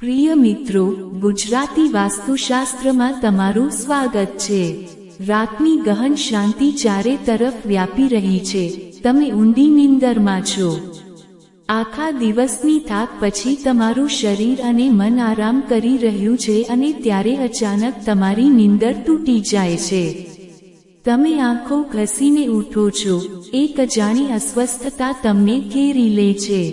પ્રિય મિત્રો, ગુજરાતી વાસ્તુશાસ્ત્રમાં તમારું સ્વાગત છે। રાતની ગહન શાંતિ ચારે તરફ વ્યાપી રહી છે। તમે ઊંડી નિંદરમાં છો। આખા દિવસની થાક પછી તમારું શરીર અને મન આરામ કરી રહ્યું છે અને ત્યારે અચાનક તમારી નીંદર તૂટી જાય છે। તમે આંખો ઘસીને ઉઠો છો। એક અજાણી અસ્વસ્થતા તમને ઘેરી લે છે।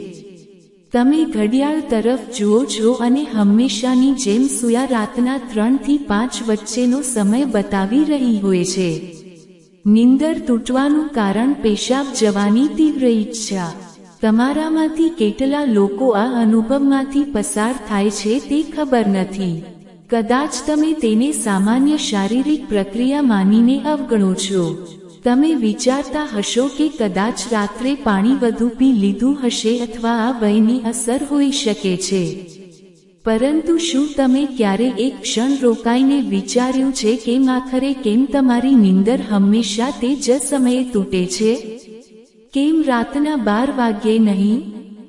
તમે ઘડિયાળ તરફ જુઓ છો અને હંમેશાની જેમ સૂયા રાતના 3 થી 5 વચ્ચેનો સમય બતાવી રહી હોય છે। નીંદર તૂટવાનું કારણ પેશાબ જવાની તીવ્ર ઈચ્છા। તમારામાંથી કેટલા લોકો આ અનુભવમાંથી પસાર થાય છે તે ખબર નથી। કદાચ તમે તેને સામાન્ય શારીરિક પ્રક્રિયા માનીને અવગણો છો। તમે વિચારતા હશો કે કદાચ રાત્રે પાણી વધુ પી લીધું હશે અથવા આ ભયની અસર હોઈ શકે છે। પરંતુ શું તમે ક્યારે એક ક્ષણ રોકાઈને વિચાર્યું છે કે આખરે કેમ તમારી નીંદર હંમેશા તે જ સમયે તૂટે છે? કેમ રાતના 12 વાગ્યે નહીં?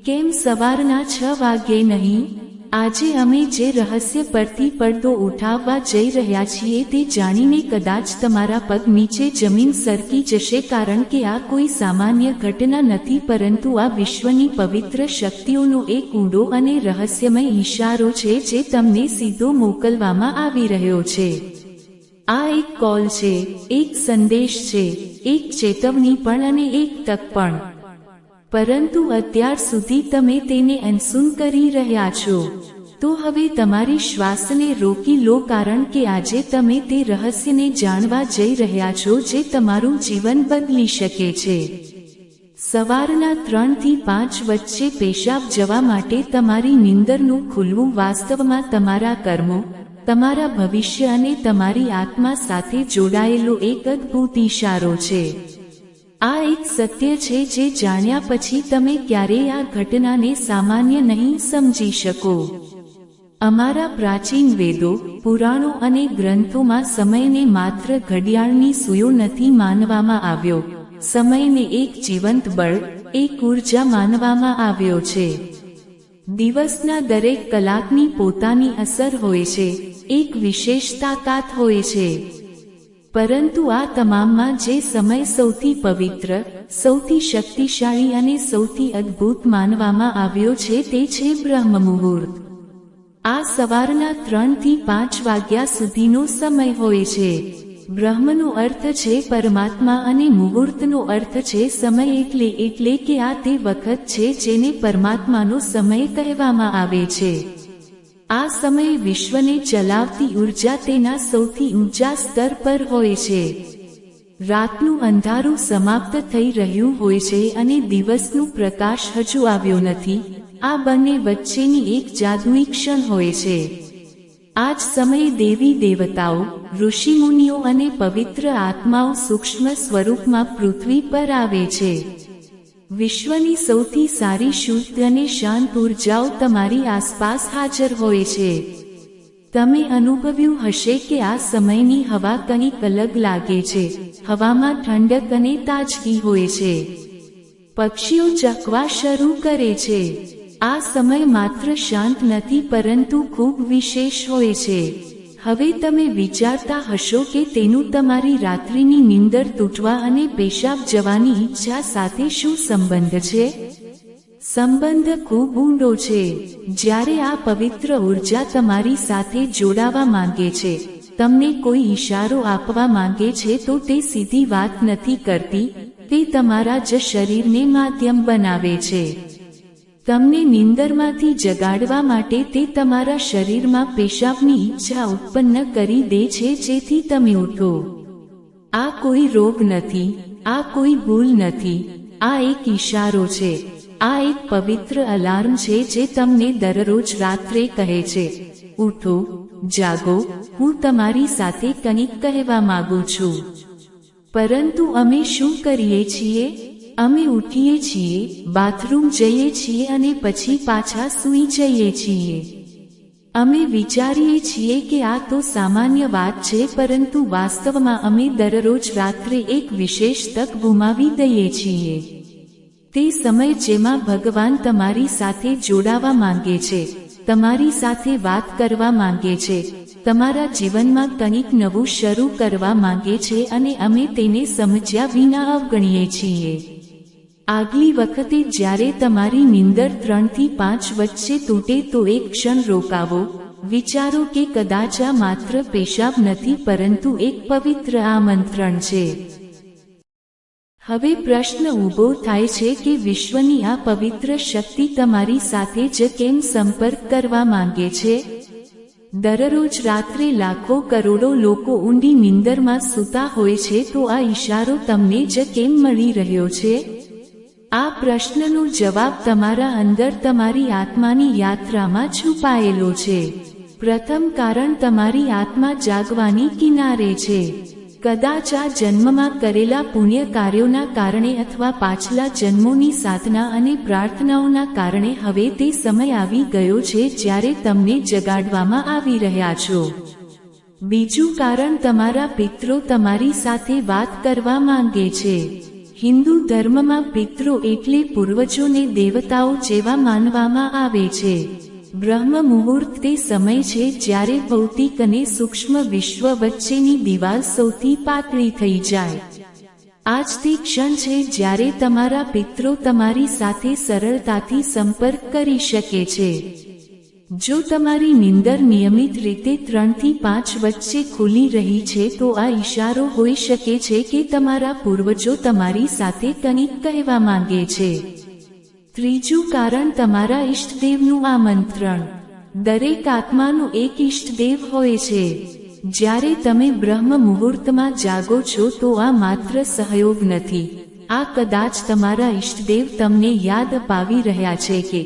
કેમ સવારના 6 વાગ્યે નહીં? આજે અમે જે રહસ્ય પરથી પડદો ઉઠાવવા જઈ રહ્યા છીએ તે જાણીને કદાચ તમારા પગ નીચે જમીન સરકી જશે, કારણ કે આ કોઈ સામાન્ય ઘટના નથી, પરંતુ આ વિશ્વની પવિત્ર શક્તિઓનો એક ઊંડો અને રહસ્યમય ઈશારો છે જે તમને સીધો મોકલવામાં આવી રહ્યો છે। આ એક કોલ છે, એક સંદેશ છે, એક ચેતવણી પણ અને એક તક પણ। પરંતુ અત્યાર સુધી તમે તેને અનસુન કરી રહ્યા છો। તો હવે તમારી શ્વાસને રોકી લો, કારણ કે આજે તમે તે રહસ્યને જાણવા જઈ રહ્યા છો જે તમારું જીવન બદલી શકે છે। સવારના 3 થી 5 વચ્ચે પેશાબ જવા માટે તમારી નીંદરનું ખુલવું વાસ્તવમાં તમારા કર્મો, તમારા ભવિષ્ય અને તમારી આત્મા સાથે જોડાયેલો એક અદ્ભુત ઈશારો છે। આ એક સત્ય છે જે જાણ્યા પછી તમે ક્યારેય આ ઘટનાને સામાન્ય નહીં સમજી શકો। અમારા પ્રાચીન વેદો, પુરાણો અને ગ્રંથોમાં સમયને માત્ર ઘડિયાળની સૂયો નથી માનવામાં આવ્યો, સમયને એક જીવંત બળ, એક ઊર્જા માનવામાં આવ્યો છે। દિવસના દરેક કલાકની પોતાની અસર હોય છે, એક વિશેષ તાકાત હોય છે। પરંતુ આ તમામમાં જે સમય સૌથી પવિત્ર, સૌથી શક્તિશાળી અને સૌથી અદ્ભુત માનવામાં આવ્યો છે તે છે બ્રહ્મ મુહૂર્ત। આ સવારના 3 થી 5 વાગ્યા સુધીનો સમય હોય છે। બ્રહ્મનો અર્થ છે પરમાત્મા અને મુહૂર્તનો અર્થ છે સમય, એટલે કે આ તે વખત છે જેને પરમાત્માનો સમય કહેવામાં આવે છે। આ સમયે વિશ્વને ચલાવતી ઊર્જા તેના સૌથી ઊંચા સ્તર પર હોય છે। રાતનું અંધારું સમાપ્ત થઈ રહ્યું હોય છે અને દિવસનું પ્રકાશ હજુ આવ્યો નથી। આ બંને વચ્ચેની એક જાદુઈ ક્ષણ હોય છે। આ જ સમયે દેવી દેવતાઓ, ઋષિમુનિઓ અને પવિત્ર આત્માઓ સૂક્ષ્મ સ્વરૂપમાં પૃથ્વી પર આવે છે। વિશ્વની સૌથી સારી શુદ્ધ અને શાંત ઊર્જાઓ તમારી આસપાસ હાજર હોય છે। તમે અનુભવ્યું હશે કે આ સમયની હવા કંઈક અલગ લાગે છે। હવામાં ઠંડક અને તાજગી હોય છે। પક્ષીઓ ચકવા શરૂ કરે છે। આ સમય માત્ર શાંત નથી પરંતુ ખૂબ વિશેષ હોય છે। હવે તમે વિચારતા હશો કે તેનું તમારી રાત્રિની નીંદર તૂટવા અને પેશાબ જવાની ઈચ્છા સાથે શું સંબંધ છે? સંબંધ ખૂબ ઊંડો છે। જ્યારે આ પવિત્ર ઊર્જા તમારી સાથે જોડાવા માંગે છે, તમને કોઈ ઈશારો આપવા માંગે છે, તો તે સીધી વાત નથી કરતી, તે તમારા જ શરીરને માધ્યમ બનાવે છે। તમને નીંદરમાંથી જગાડવા માટે તે તમારા શરીરમાં પેશાબની ઈચ્છા ઉત્પન્ન કરી દે છે જેથી તમે ઉઠો। આ કોઈ રોગ નથી, આ કોઈ ભૂલ નથી, આ એક ઈશારો છે। આ એક પવિત્ર અલાર્મ છે જે તમને દરરોજ રાત્રે કહે છે, ઉઠો, જાગો, હું તમારી સાથે કંઈક કહેવા માંગુ છું। પરંતુ અમે શું કરીએ છીએ? અમે ઉઠીએ છીએ, બાથરૂમ જઈએ છીએ અને પછી પાછા સૂઈ જઈએ છીએ। અમે વિચારીએ છીએ કે આ તો સામાન્ય વાત છે, પરંતુ વાસ્તવમાં અમે દરરોજ રાત્રે એક વિશેષ તક ગુમાવી દઈએ છીએ। તે સમય જેમાં ભગવાન તમારી સાથે જોડાવા માંગે છે, તમારી સાથે વાત કરવા માંગે છે, તમારા જીવનમાં કંઈક નવું શરૂ કરવા માંગે છે અને અમે તેને સમજ્યા વિના અવગણીએ છીએ. આગલી વખતે જ્યારે તમારી નીંદર 3 થી 5 વચ્ચે તૂટે તો એક ક્ષણ રોકાવો, વિચારો કે કદાચ આ માત્ર પેશાબ નથી પરંતુ એક પવિત્ર આમંત્રણ છે. હવે પ્રશ્ન ઊભો થાય છે કે વિશ્વની આ પવિત્ર શક્તિ તમારી સાથે જ કેમ સંપર્ક કરવા માંગે છે? દરરોજ રાત્રે લાખો કરોડો લોકો ઊંડી નીંદરમાં સૂતા હોય છે, તો આ ઈશારો તમને જ કેમ મળી રહ્યો છે? આ પ્રશ્નનો જવાબ તમારા અંદર તમારી આત્માની યાત્રામાં છુપાયેલો છે. પ્રથમ કારણ તમારી આત્મા જાગવાની કિનારે છે. કદાચ આ જન્મમાં કરેલા પુણ્ય કાર્યોના કારણે અથવા પાછલા જન્મોની સાધના અને પ્રાર્થનાઓના કારણે હવે તે સમય આવી ગયો છે જ્યારે તમને જગાડવામાં આવી રહ્યા છો. બીજું કારણ, તમારા પિતરો તમારી સાથે વાત કરવા માંગે છે. હિન્દુ ધર્મમાં પિતરો એટલે પૂર્વજોને દેવતાઓ જેવા માનવામાં આવે છે. બ્રહ્મ મુહૂર્ત તે સમય છે જ્યારે ભૌતિક અને સૂક્ષ્મ વિશ્વ વચ્ચેની દિવાલ સૌથી પાતળી થઈ જાય. આ જ તે ક્ષણ છે જ્યારે તમારા પિતરો તમારી સાથે સરળતાથી સંપર્ક કરી શકે છે. જો તમારી નીંદર નિયમિત રીતે 3 થી 5 વચ્ચે ખુલી રહી છે તો આ ઈશારો હોઈ શકે છે કે તમારા પૂર્વજો તમારી સાથે કંઈક કહેવા માંગે છે. ત્રીજું કારણ, તમારા ઈષ્ટદેવનું આમંત્રણ. દરેક આત્માનું એક ઈષ્ટદેવ હોય છે. જ્યારે તમે બ્રહ્મ મુહૂર્તમાં જાગો છો તો આ માત્ર સહયોગ નથી, આ કદાચ તમારા ઈષ્ટદેવ તમને યાદ અપાવી રહ્યા છે કે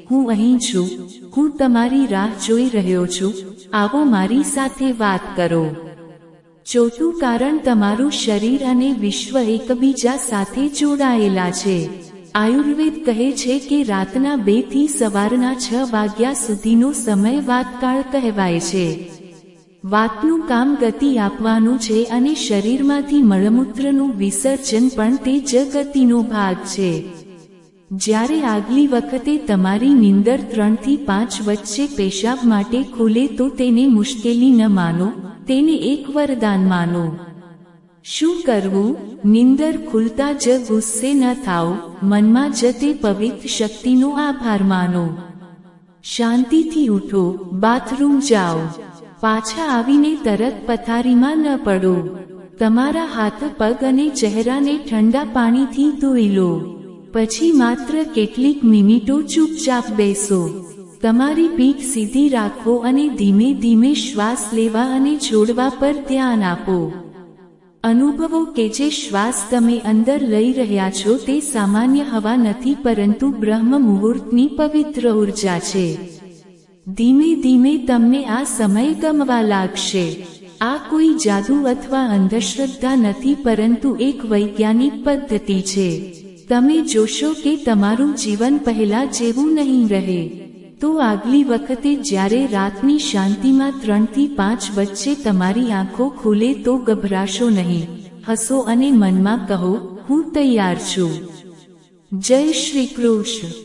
હું અહીં છું, હું તમારી રાહ જોઈ રહ્યો છું, આવો મારી સાથે વાત કરો. ચોથું કારણ, તમારું શરીર અને વિશ્વ એકબીજા સાથે જોડાયેલા છે. આયુર્વેદ કહે છે કે રાતના 2 થી સવારના 6 વાગ્યા સુધીનો સમય વાતકાળ કહેવાય છે. વાતનું કામ ગતિ આપવાનું છે અને શરીરમાંથી મળમૂત્રનું વિસર્જન પણ તે જ ગતિનો ભાગ છે. જ્યારે આગલી વખતે તમારી નીંદર 3 થી 5 વચ્ચે પેશાબ માટે ખુલે તો તેને મુશ્કેલી ન માનો, તેને એક વરદાન માનો. શું કરવું? નીંદર ખુલતા જ ગુસ્સે ન થાઓ, મનમાં જ તે પવિત્ર શક્તિનો આભાર માનો. શાંતિથી ઉઠો, બાથરૂમ જાઓ, પાછા આવીને તરત પથારીમાં ન પડો. તમારા હાથ, પગ અને ચહેરાને ઠંડા પાણીથી ધોઈ લો. પછી માત્ર કેટલીક મિનિટો ચૂપચાપ બેસો. તમારી પીઠ સીધી રાખો અને ધીમે ધીમે શ્વાસ લેવા અને છોડવા પર ધ્યાન આપો. અનુભવો કે જે શ્વાસ તમે અંદર લઈ રહ્યા છો તે સામાન્ય હવા નથી પરંતુ બ્રહ્મ મુહૂર્તની પવિત્ર ઉર્જા છે. ધીમે ધીમે તમને આ સમય ગમવા લાગશે. આ કોઈ જાદુ અથવા અંધશ્રદ્ધા નથી પરંતુ એક વૈજ્ઞાનિક પદ્ધતિ છે. તમે જોશો કે તમારું જીવન પહેલા જેવું નહીં રહે. તો આગલી વખતે જ્યારે રાતની શાંતિમાં 3 થી 5 વચ્ચે તમારી આંખો ખુલે તો ગભરાશો નહીં, હસો અને મનમાં કહો, હું તૈયાર છું. જય શ્રી કૃષ્ણ.